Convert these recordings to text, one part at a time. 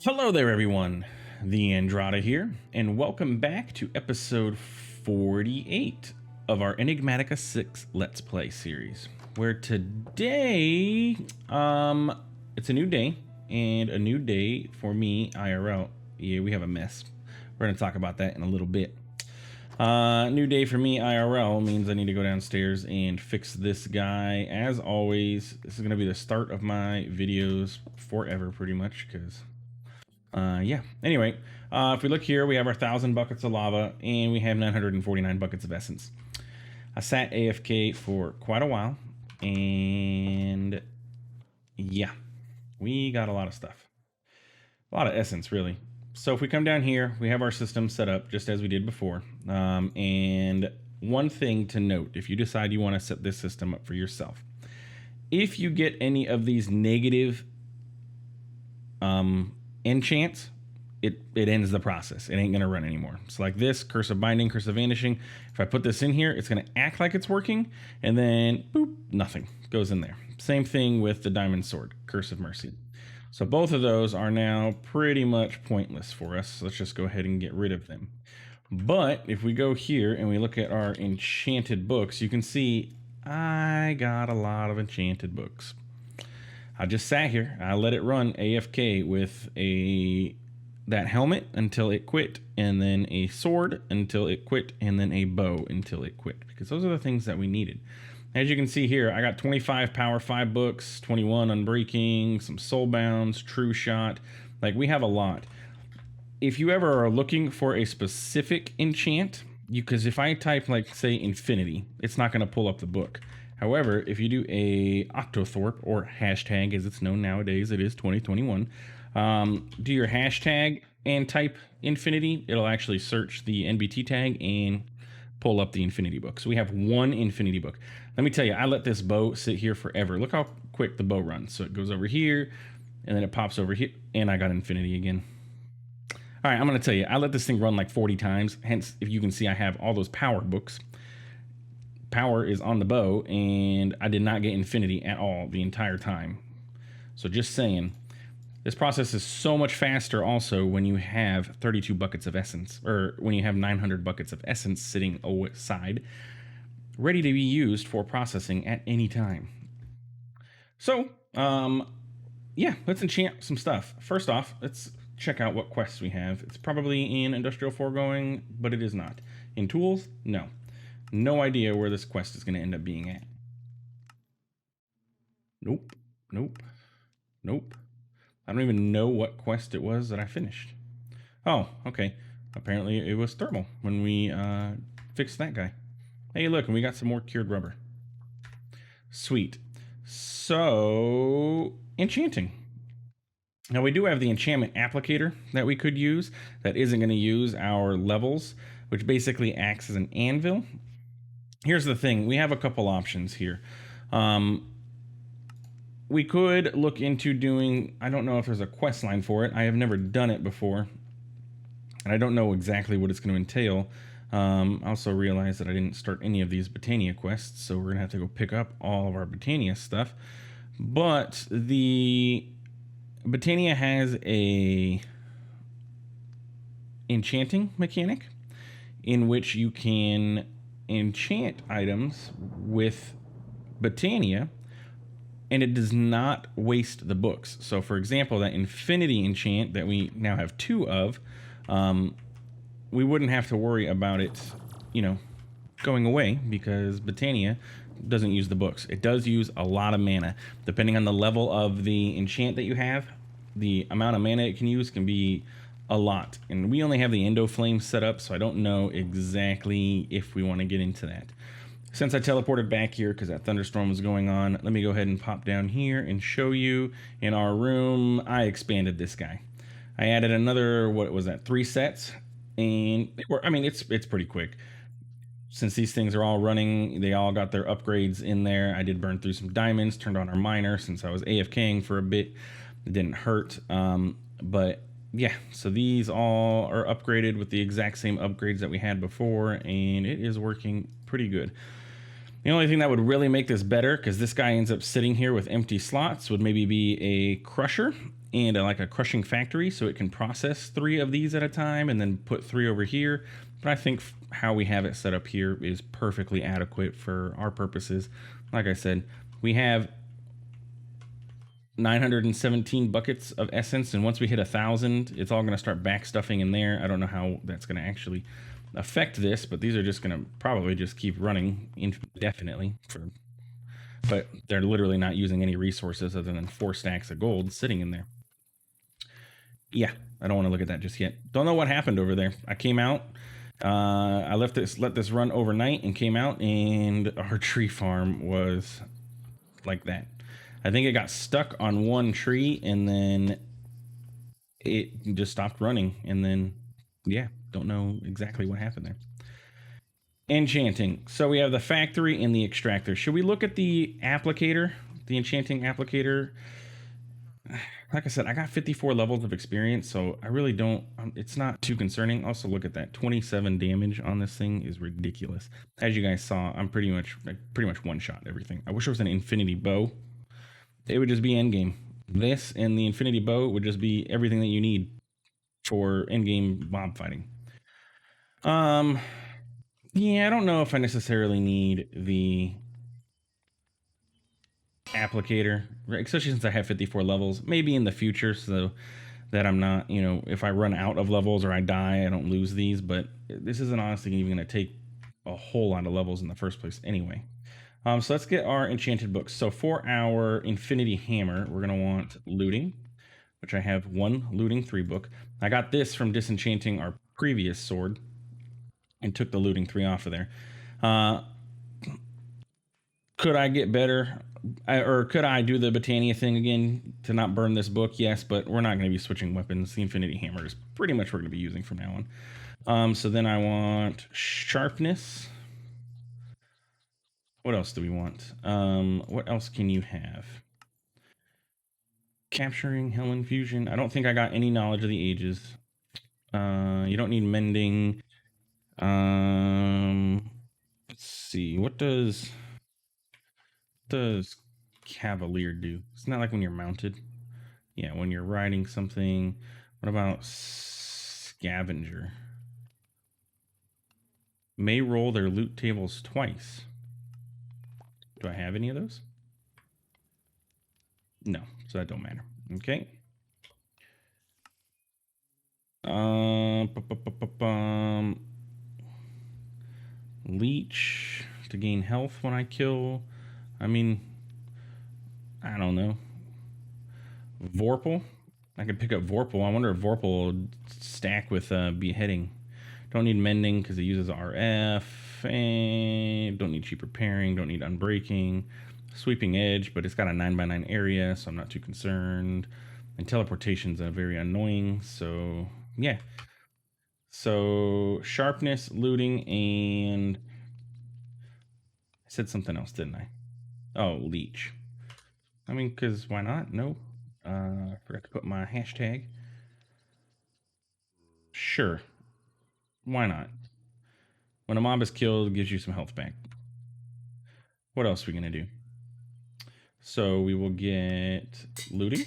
Hello there, everyone. TheAndrata here, and welcome back to episode 48 of our Enigmatica 6 Let's Play series, where today, it's a new day, and a new day for me, IRL. Yeah, we have a mess. We're going to talk about that in a little bit. New day for me, IRL, means I need to go downstairs and fix this guy. As always, this is going to be the start of my videos forever, pretty much, because... yeah. Anyway, if we look here, we have our 1,000 buckets of lava, and we have 949 buckets of essence. I sat AFK for quite a while, and yeah, we got a lot of stuff. A lot of essence, really. So if we come down here, we have our system set up just as we did before. And one thing to note, if you decide you want to set this system up for yourself, if you get any of these negative enchants, it ends the process. It ain't gonna run anymore. So like this, Curse of Binding, Curse of Vanishing, if I put this in here, it's gonna act like it's working, and then boop, nothing goes in there. Same thing with the Diamond Sword, Curse of Mercy. So both of those are now pretty much pointless for us. So let's just go ahead and get rid of them. But if we go here and we look at our enchanted books, you can see I got a lot of enchanted books. I just sat here. I let it run AFK with that helmet until it quit, and then a sword until it quit, and then a bow until it quit, because those are the things that we needed. As you can see here, I got 25 power 5 books, 21 unbreaking, some soulbounds, true shot. Like, we have a lot. If you ever are looking for a specific enchant, because if I type, like, say infinity, it's not going to pull up the book. However, if you do a Octothorpe, or hashtag as it's known nowadays, it is 2021, do your hashtag and type infinity, it'll actually search the NBT tag and pull up the infinity book. So we have one infinity book. Let me tell you, I let this bow sit here forever. Look how quick the bow runs. So it goes over here, and then it pops over here, and I got infinity again. All right, I'm going to tell you, I let this thing run like 40 times. Hence, if you can see, I have all those power books. Power is on the bow, and I did not get infinity at all the entire time. So just saying, this process is so much faster also when you have 32 buckets of essence, or when you have 900 buckets of essence sitting aside, ready to be used for processing at any time. So, yeah, let's enchant some stuff. First off, let's check out what quests we have. It's probably in Industrial Foregoing, but it is not. In Tools, no. No idea where this quest is going to end up being at. Nope. Nope. Nope. I don't even know what quest it was that I finished. Oh, okay. Apparently it was thermal when we fixed that guy. Hey, look, and we got some more cured rubber. Sweet. So, enchanting. Now, we do have the Enchantment Applicator that we could use that isn't going to use our levels, which basically acts as an anvil. Here's the thing. We have a couple options here. We could look into doing... I don't know if there's a quest line for it. I have never done it before, and I don't know exactly what it's going to entail. I also realized that I didn't start any of these Botania quests, so we're going to have to go pick up all of our Botania stuff. But the Botania has a enchanting mechanic in which you can enchant items with Botania, and it does not waste the books. So for example, that infinity enchant that we now have 2 of, we wouldn't have to worry about it, you know, going away, because Botania doesn't use the books. It does use a lot of mana. Depending on the level of the enchant that you have, the amount of mana it can use can be a lot. And we only have the Endo Flame set up, so I don't know exactly if we want to get into that. Since I teleported back here because that thunderstorm was going on, let me go ahead and pop down here and show you in our room. I expanded this guy. I added another, what was that, 3 sets, and I mean, it's pretty quick. Since these things are all running, they all got their upgrades in there. I did burn through some diamonds, turned on our miner since I was AFKing for a bit. It didn't hurt, but yeah, so these all are upgraded with the exact same upgrades that we had before, and it is working pretty good. The only thing that would really make this better, because this guy ends up sitting here with empty slots, would maybe be a crusher. and like a crushing factory, so it can process 3 of these at a time and then put 3 over here. But I think how we have it set up here is perfectly adequate for our purposes. Like I said, we have 917 buckets of essence, and once we hit 1,000, it's all going to start backstuffing in there. I don't know how that's going to actually affect this, but these are just going to probably just keep running indefinitely but they're literally not using any resources other than 4 stacks of gold sitting in there. Yeah, I don't want to look at that just yet. Don't know what happened over there. I came out, I let this run overnight and came out, and our tree farm was like that. I think it got stuck on one tree and then it just stopped running, and then yeah, don't know exactly what happened there. Enchanting. So we have the factory and the extractor. Should we look at the applicator, the enchanting applicator? Like I said, I got 54 levels of experience, so I really don't, it's not too concerning. Also, look at that, 27 damage on this thing is ridiculous. As you guys saw, I'm pretty much one shot everything. I wish there was an infinity bow. It would just be endgame. This and the infinity bow would just be everything that you need for endgame mob fighting. Yeah, I don't know if I necessarily need the applicator, especially since I have 54 levels. Maybe in the future, so that I'm not, you know, if I run out of levels or I die, I don't lose these. But this isn't honestly even going to take a whole lot of levels in the first place anyway. So let's get our enchanted books. So for our infinity hammer, we're going to want looting, which I have 1 looting 3 book. I got this from disenchanting our previous sword and took the looting 3 off of there. Could I get better? Or could I do the Botania thing again to not burn this book? Yes, but we're not going to be switching weapons. The Infinity Hammer is pretty much what we're going to be using from now on. So then I want sharpness. What else do we want? What else can you have? Capturing, Hell Infusion. I don't think I got any knowledge of the ages. You don't need mending. Let's see. What does Cavalier do? It's not like when you're mounted. Yeah, when you're riding something. What about Scavenger? May roll their loot tables twice. Do I have any of those? No, so that don't matter. Okay. Leech to gain health when I kill. I mean, I don't know. Vorpal. I could pick up Vorpal. I wonder if Vorpal would stack with Beheading. Don't need Mending because it uses RF. And don't need Cheap Repairing. Don't need Unbreaking. Sweeping Edge, but it's got a 9x9 area, so I'm not too concerned. And Teleportation's very annoying, so yeah. So Sharpness, Looting, and I said something else, didn't I? Oh, Leech. I mean, because why not? No. I forgot to put my hashtag. Sure. Why not? When a mob is killed, it gives you some health back. What else are we going to do? So we will get Looting.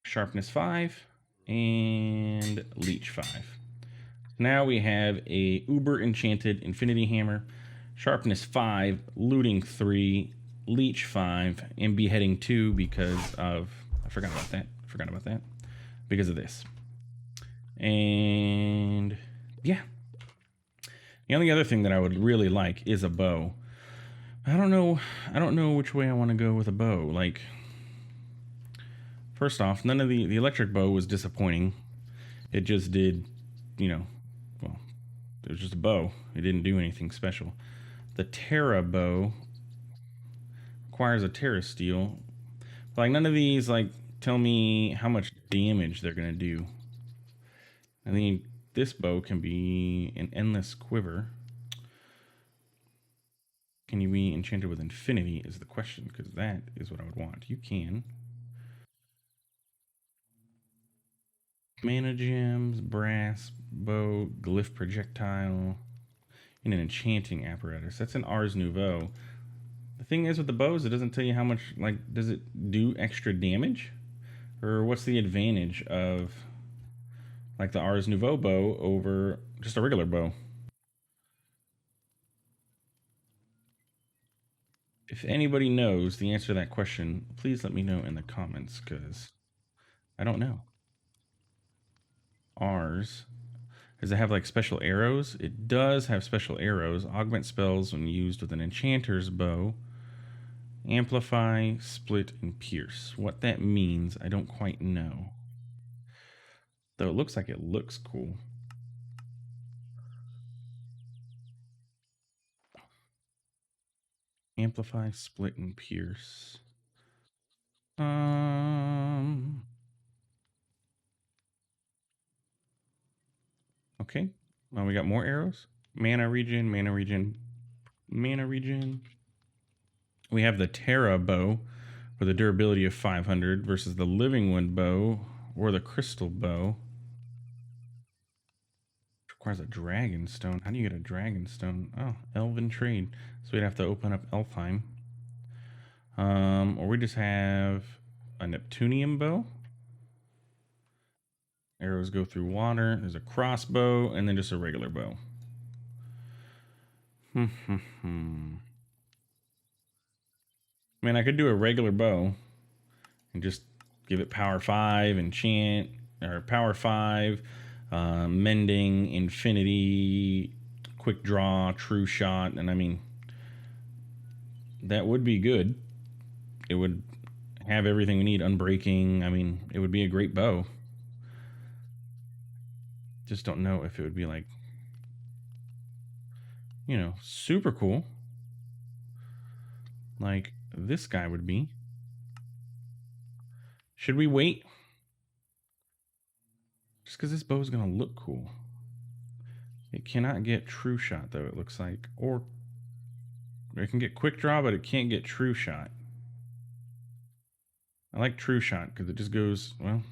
Sharpness 5. And Leech 5. Now we have a Uber Enchanted Infinity Hammer. Sharpness 5. Looting 3. Leech 5. And Beheading 2 because of... I forgot about that. Because of this. And yeah. The only other thing that I would really like is a bow. I don't know which way I want to go with a bow. Like, first off, none of the electric bow was disappointing. It just did, you know, well, it was just a bow. It didn't do anything special. The Terra bow requires a Terra steel. But like, none of these like tell me how much damage they're gonna do. I think this bow can be an endless quiver. Can you be enchanted with infinity is the question, because that is what I would want. You can. Mana gems, brass, bow, glyph projectile, and an enchanting apparatus. That's an Ars Nouveau. The thing is with the bows, it doesn't tell you how much, like, does it do extra damage? Or what's the advantage of, like, the Ars Nouveau bow over just a regular bow? If anybody knows the answer to that question, please let me know in the comments, because I don't know. Ars. Does it have like special arrows? It does have special arrows. Augment spells when used with an enchanter's bow. Amplify, split, and pierce. What that means, I don't quite know. Though it looks like it looks cool. Amplify, split, and pierce. Okay. Well, we got more arrows. Mana regen, mana regen, mana regen. We have the Terra bow with a durability of 500 versus the Living Wind bow or the Crystal bow. Which requires a dragon stone. How do you get a dragon stone? Oh, elven trade. So we'd have to open up Elfheim. Or we just have a Neptunian bow. Arrows go through water. There's a crossbow and then just a regular bow. Man, I could do a regular bow and just give it power 5, enchant, or power 5, mending, infinity, quick draw, true shot, and I mean, that would be good. It would have everything we need, unbreaking. I mean, it would be a great bow. Just don't know if it would be like, you know, super cool. Like this guy would be. Should we wait? Just because this bow is going to look cool. It cannot get true shot, though, it looks like. Or it can get quick draw, but it can't get true shot. I like true shot because it just goes, well,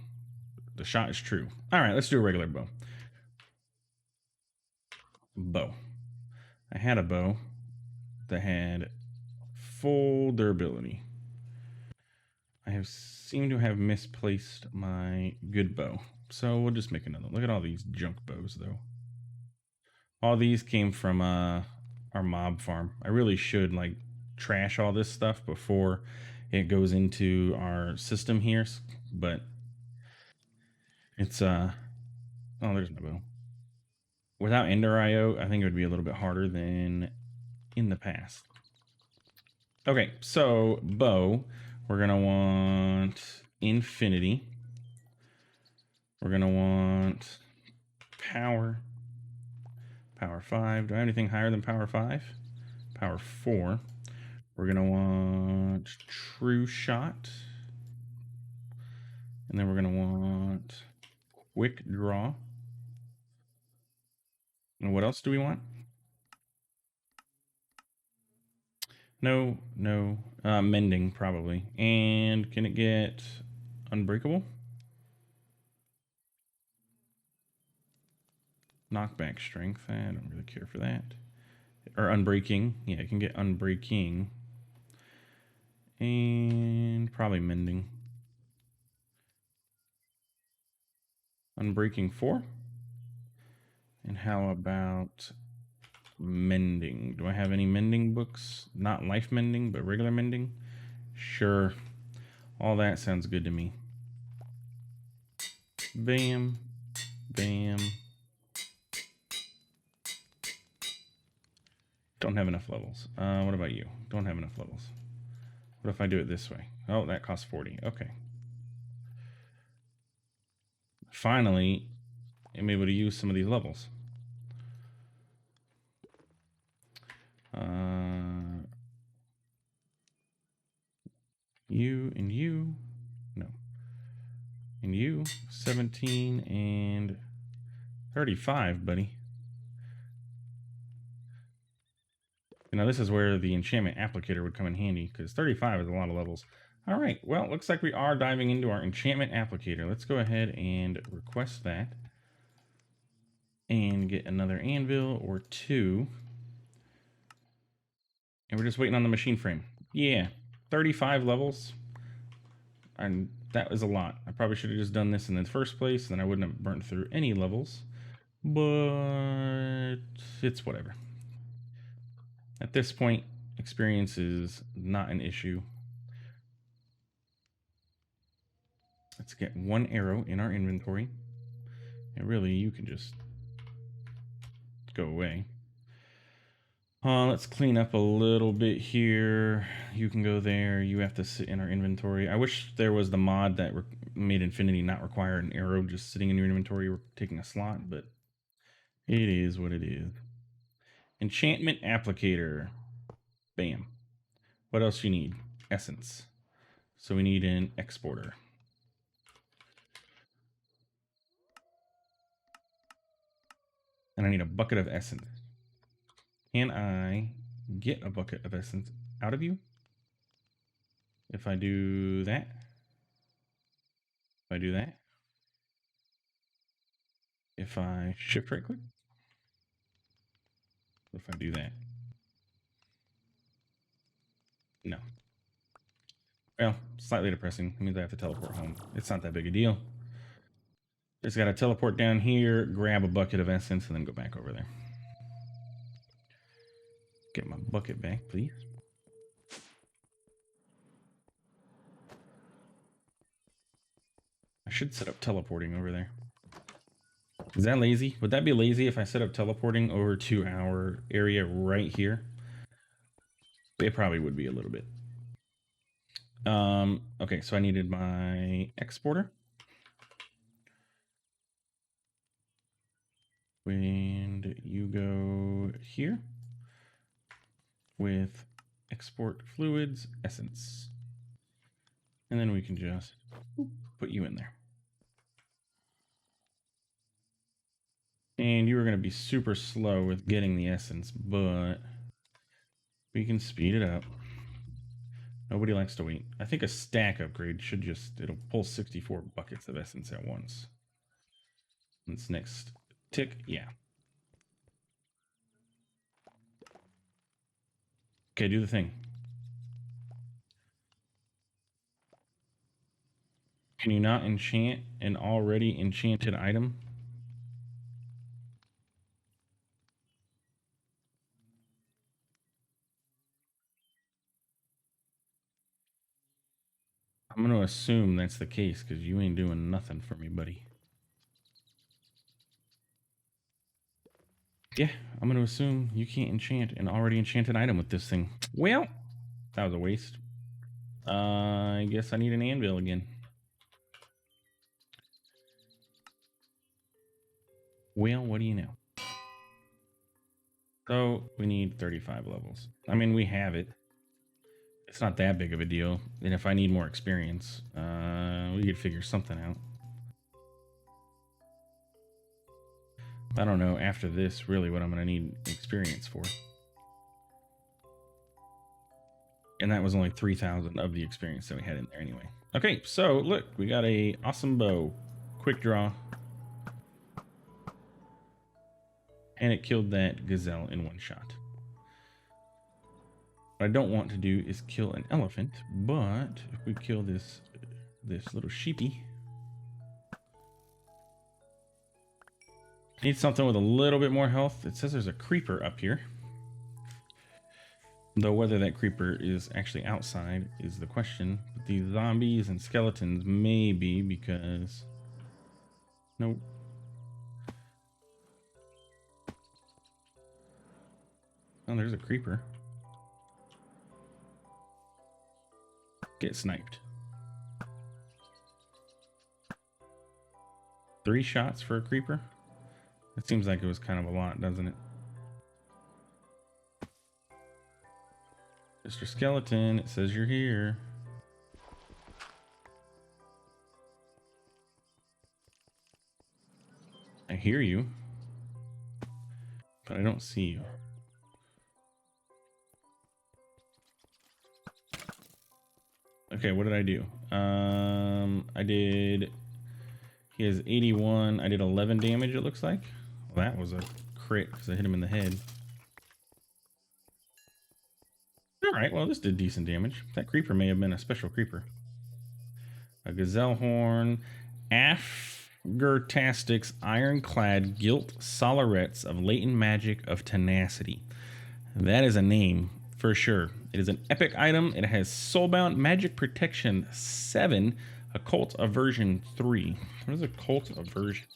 the shot is true. All right, let's do a regular bow. Bow. I had a bow that had full durability. I have seemed to have misplaced my good bow. So we'll just make another. Look at all these junk bows, though. All these came from our mob farm. I really should like trash all this stuff before it goes into our system here, but it's oh, there's my bow. Without Ender IO, I think it would be a little bit harder than in the past. Okay, so bow, we're gonna want infinity. We're gonna want power. Power 5. Do I have anything higher than power 5? Power 4. We're gonna want true shot. And then we're gonna want quick draw. And what else do we want? No, mending probably. And can it get unbreakable? Knockback strength. I don't really care for that. Or unbreaking. Yeah, it can get unbreaking. And probably mending. Unbreaking 4. And how about mending? Do I have any mending books? Not life mending, but regular mending? Sure. All that sounds good to me. Bam. Bam. Don't have enough levels. What about you? Don't have enough levels. What if I do it this way? Oh, that costs 40. Okay. Finally, I'm able to use some of these levels. You and you. No. And you. 17 and 35, buddy. Now this is where the Enchantment Applicator would come in handy, because 35 is a lot of levels. All right, well, it looks like we are diving into our Enchantment Applicator. Let's go ahead and request that. And get another anvil or 2. And we're just waiting on the machine frame. Yeah, 35 levels. And that was a lot. I probably should have just done this in the first place, then I wouldn't have burnt through any levels. But it's whatever. At this point, experience is not an issue. Let's get one arrow in our inventory. And really, you can just go away. Let's clean up a little bit here. You can go there. You have to sit in our inventory. I wish there was the mod that made Infinity not require an arrow just sitting in your inventory or taking a slot, but it is what it is. Enchantment Applicator. Bam. What else you need? Essence. So we need an exporter. And I need a bucket of essence. Can I get a bucket of essence out of you? If I do that? If I do that? If I shift right click? What if I do that? No. Well, slightly depressing. It means I have to teleport home. It's not that big a deal. Just got to teleport down here, grab a bucket of essence, and then go back over there. Get my bucket back, please. I should set up teleporting over there. Is that lazy? Would that be lazy if I set up teleporting over to our area right here? It probably would be a little bit. Okay, so I needed my exporter. And you go here with export fluids essence. And then we can just put you in there. And you are going to be super slow with getting the essence, but we can speed it up. Nobody likes to wait. I think a stack upgrade should it'll pull 64 buckets of essence at once. This next tick, yeah. Okay, do the thing. Can you not enchant an already enchanted item? I'm going to assume that's the case because you ain't doing nothing for me, buddy. Yeah, I'm going to assume you can't enchant an already enchanted item with this thing. Well, that was a waste. I guess I need an anvil again. Well, what do you know? So we need 35 levels. I mean, we have it. It's not that big of a deal. And if I need more experience, we could figure something out. I don't know after this really what I'm going to need experience for. And that was only 3,000 of the experience that we had in there anyway. Okay, so look, we got a awesome bow. Quick draw. And it killed that gazelle in one shot. What I don't want to do is kill an elephant, but if we kill this little sheepy. Need something with a little bit more health. It says there's a creeper up here. Though whether that creeper is actually outside is the question. But these zombies and skeletons may be because... Nope. Oh, there's a creeper. Get sniped. 3 shots for a creeper? It seems like it was kind of a lot, doesn't it? Mr. Skeleton, it says you're here. I hear you, but I don't see you. Okay, what did I do? I did... He has 81. I did 11 damage, it looks like. Well, that was a crit because I hit him in the head. All right, well, this did decent damage. That creeper may have been a special creeper. A gazelle horn. Afgertastics ironclad gilt solarets of latent magic of tenacity. That is a name for sure. It is an epic item. It has soulbound magic protection 7, occult aversion 3. What is occult aversion?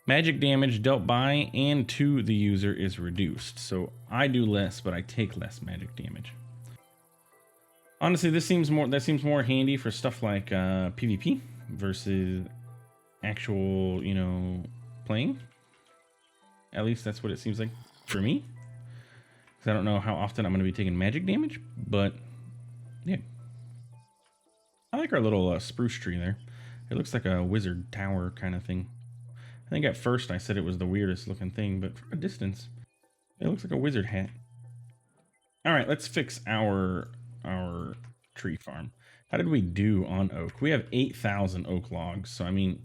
Magic damage dealt by and to the user is reduced. So I do less, but I take less magic damage. Honestly, that seems more handy for stuff like PvP versus actual, playing. At least that's what it seems like for me. Because I don't know how often I'm going to be taking magic damage, but yeah. I like our little spruce tree there. It looks like a wizard tower kind of thing. I think at first I said it was the weirdest looking thing, but from a distance, it looks like a wizard hat. All right, let's fix our tree farm. How did we do on oak? We have 8,000 oak logs, so I mean,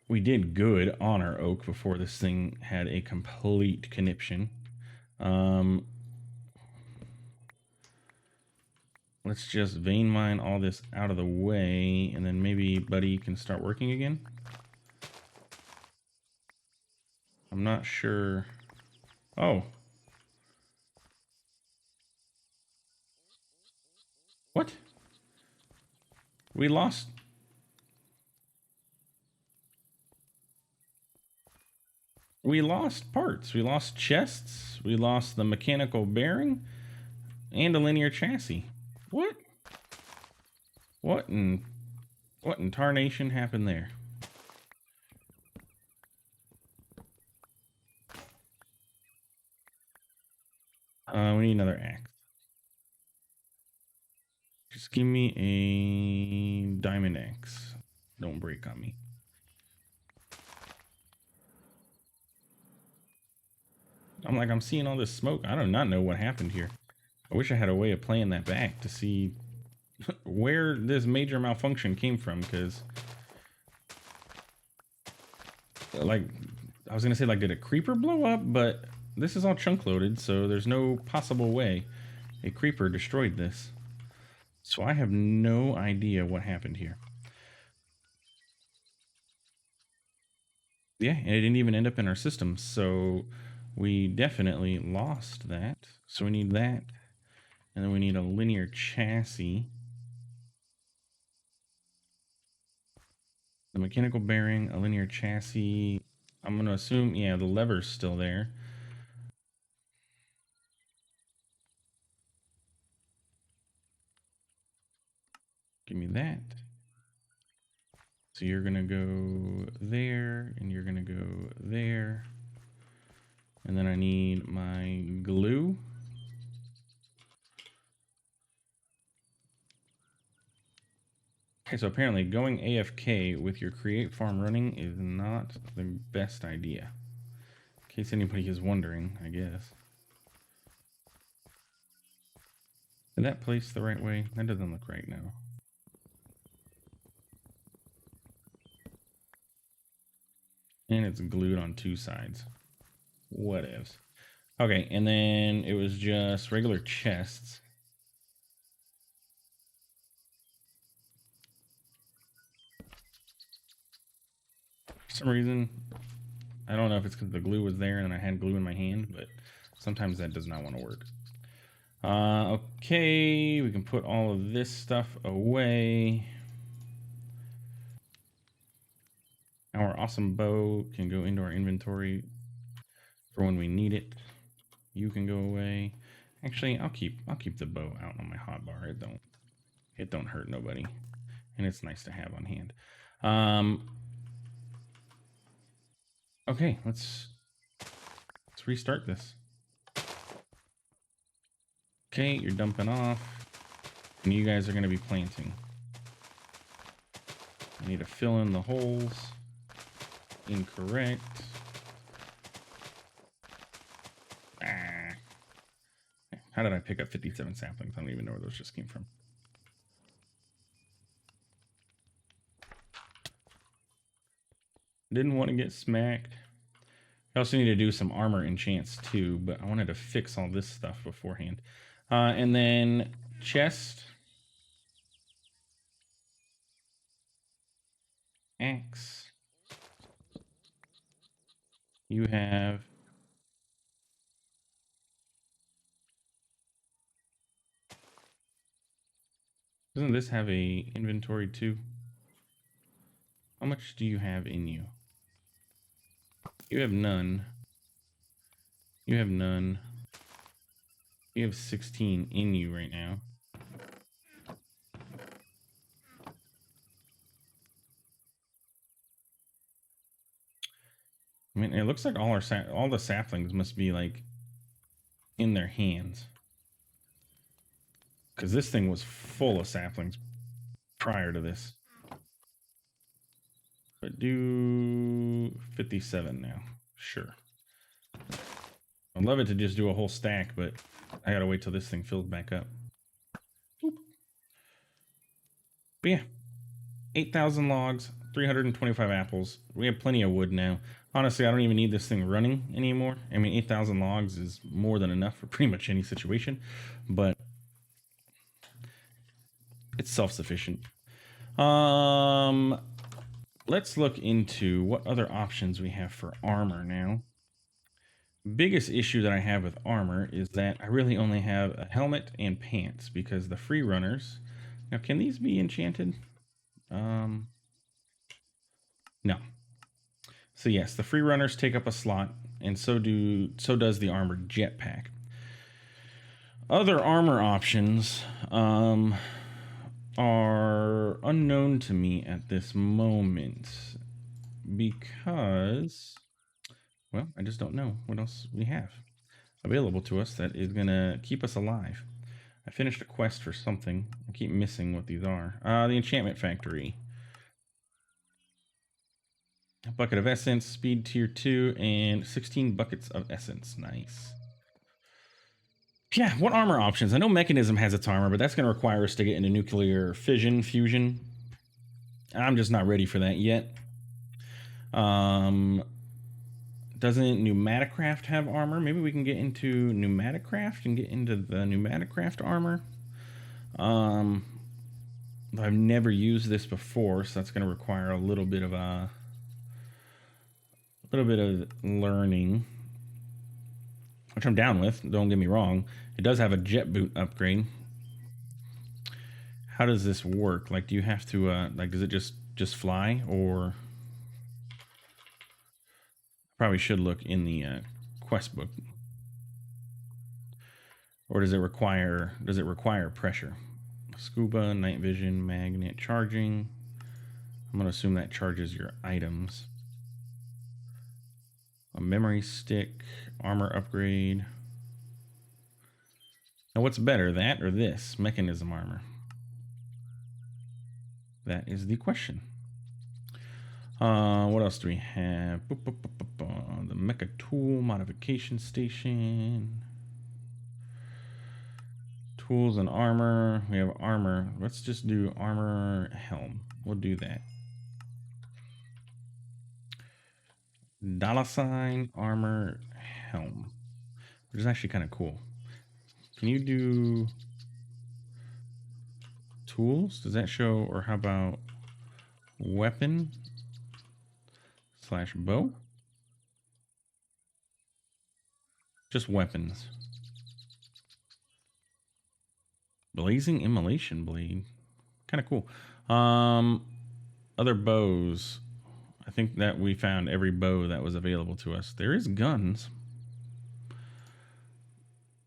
we did good on our oak before this thing had a complete conniption. Let's just vein mine all this out of the way, and then maybe Buddy can start working again. I'm not sure. Oh. What? We lost. We lost parts. We lost chests. We lost the mechanical bearing and a linear chassis. What? What in tarnation happened there? We need another axe. Just give me a diamond axe. Don't break on me. I'm seeing all this smoke. I do not know what happened here. I wish I had a way of playing that back to see where this major malfunction came from, because like I was gonna say, like, did a creeper blow up? But this is all chunk loaded, so there's no possible way a creeper destroyed this. So I have no idea what happened here. Yeah, and it didn't even end up in our system, so we definitely lost that. So we need that, and then we need a linear chassis. The mechanical bearing, a linear chassis. I'm going to assume, yeah, the lever's still there. Give me that. So you're going to go there, and you're going to go there. And then I need my glue. Okay, so apparently going AFK with your create farm running is not the best idea. In case anybody is wondering, I guess. Is that placed the right way? That doesn't look right now. And it's glued on two sides. What ifs? Okay, and then it was just regular chests. For some reason, I don't know if it's because the glue was there and I had glue in my hand, but sometimes that does not want to work. Okay, we can put all of this stuff away. Our awesome bow can go into our inventory for when we need it. You can go away. Actually, I'll keep the bow out on my hotbar. It don't hurt nobody, and it's nice to have on hand. Okay, let's restart this. Okay, you're dumping off, and you guys are going to be planting. I need to fill in the holes. Incorrect. Ah. How did I pick up 57 saplings? I don't even know where those just came from. Didn't want to get smacked. I also need to do some armor enchants too, but I wanted to fix all this stuff beforehand. And then chest, axe. You have doesn't this have a inventory too? How much do you have in you? You have none. You have none. You have 16 in you right now. I mean, it looks like all the saplings must be like in their hands, because this thing was full of saplings prior to this. But do 57 now. Sure. I'd love it to just do a whole stack, but I gotta wait till this thing fills back up. Boop. But yeah, 8,000 logs, 325 apples. We have plenty of wood now. Honestly, I don't even need this thing running anymore. I mean, 8,000 logs is more than enough for pretty much any situation, but it's self-sufficient. Let's look into what other options we have for armor now. Biggest issue that I have with armor is that I really only have a helmet and pants, because the free runners. Now, can these be enchanted? No. So yes, the free runners take up a slot, and so does the armored jetpack. Other armor options are unknown to me at this moment, because, well, I just don't know what else we have available to us that is gonna keep us alive. I finished a quest for something. I keep missing what these are. The Enchantment Factory. A bucket of essence, speed tier 2, and 16 buckets of essence. Nice. Yeah, what armor options? I know Mechanism has its armor, but that's going to require us to get into nuclear fusion. I'm just not ready for that yet. Doesn't Pneumaticraft have armor? Maybe we can get into Pneumaticraft and get into the Pneumaticraft armor. I've never used this before, so that's going to require a little bit of learning, which I'm down with. Don't get me wrong. It does have a jet boot upgrade. How does this work? Like, do you have to like, does it just fly, or probably should look in the quest book, or does it require pressure? Scuba, night vision, magnet, charging. I'm gonna assume that charges your items. A memory stick, armor upgrade. Now, what's better, that or this mechanism armor? That is the question. What else do we have? The mecha tool modification station. Tools and armor. We have armor. Let's just do armor helm. We'll do that. $ armor helm, which is actually kind of cool. Can you do tools? Does that show? Or how about weapon / bow? Just weapons. Blazing immolation blade. Kind of cool. Other bows. I think that we found every bow that was available to us. There is guns.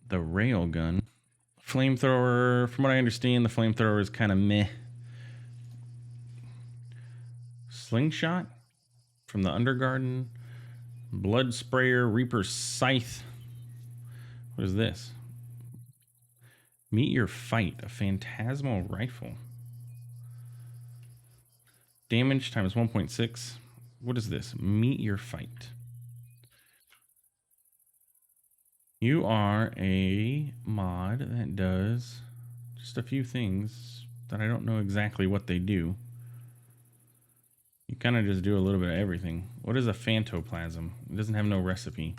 The rail gun. Flamethrower. From what I understand, the flamethrower is kind of meh. Slingshot from the Undergarden. Blood sprayer. Reaper's scythe. What is this? Meet your fight. A phantasmal rifle. Damage times 1.6. What is this? Meet your fight. You are a mod that does just a few things that I don't know exactly what they do. You kind of just do a little bit of everything. What is a phantoplasm? It doesn't have no recipe.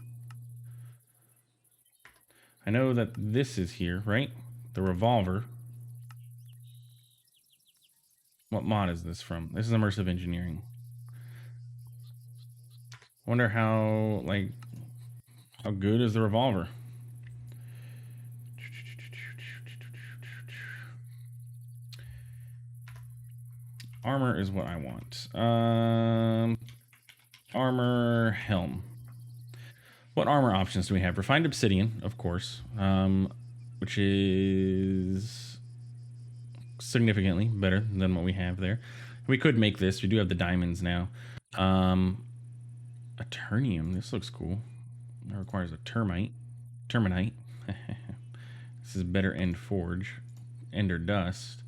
I know that this is here, right? The revolver. What mod is this from? This is immersive engineering. Wonder how, like, how good is the revolver? Armor is what I want. Armor helm. What armor options do we have? Refined obsidian, of course, which is significantly better than what we have there. We could make this. We do have the diamonds now. Eternium. This looks cool. It requires a termite. Terminite. This is better end forge. Ender dust.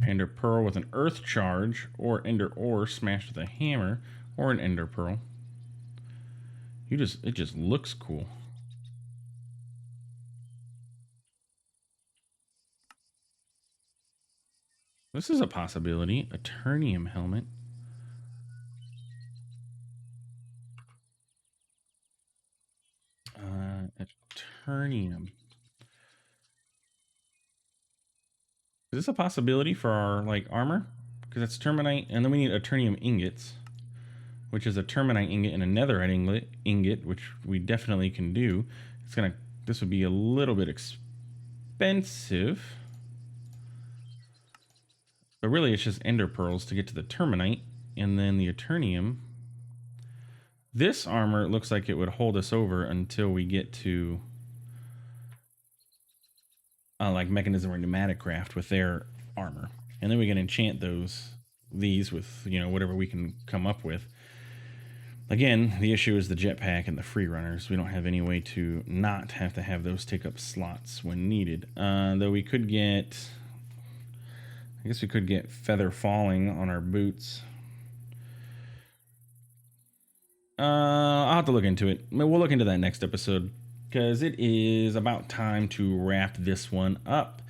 Ender pearl with an earth charge, or ender ore smashed with a hammer, or an ender pearl. It just looks cool. This is a possibility. Eternium helmet. Eternium. Is this a possibility for our like armor? Because that's terminite, and then we need eternium ingots, which is a terminite ingot and a netherite ingot, which we definitely can do. It's gonna. This would be a little bit expensive, but really it's just ender pearls to get to the terminite, and then the eternium. This armor looks like it would hold us over until we get to like Mechanism or Pneumatic craft with their armor, and then we can enchant these with whatever we can come up with. Again, the issue is the jetpack and the free runners. We don't have any way to not have to have those take up slots when needed. Though we could get, I guess we could get feather falling on our boots. I'll have to look into it. We'll look into that next episode, because it is about time to wrap this one up.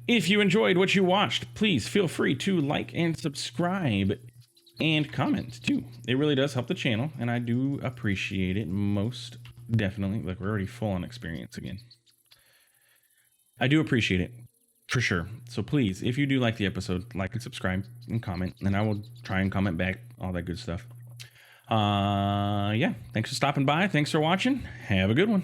If you enjoyed what you watched, please feel free to like and subscribe and comment too. It really does help the channel, and I do appreciate it most definitely. Look, we're already full on experience again. I do appreciate it for sure. So please, if you do like the episode, like and subscribe and comment, and I will try and comment back, all that good stuff. Yeah, thanks for stopping by. Thanks for watching. Have a good one.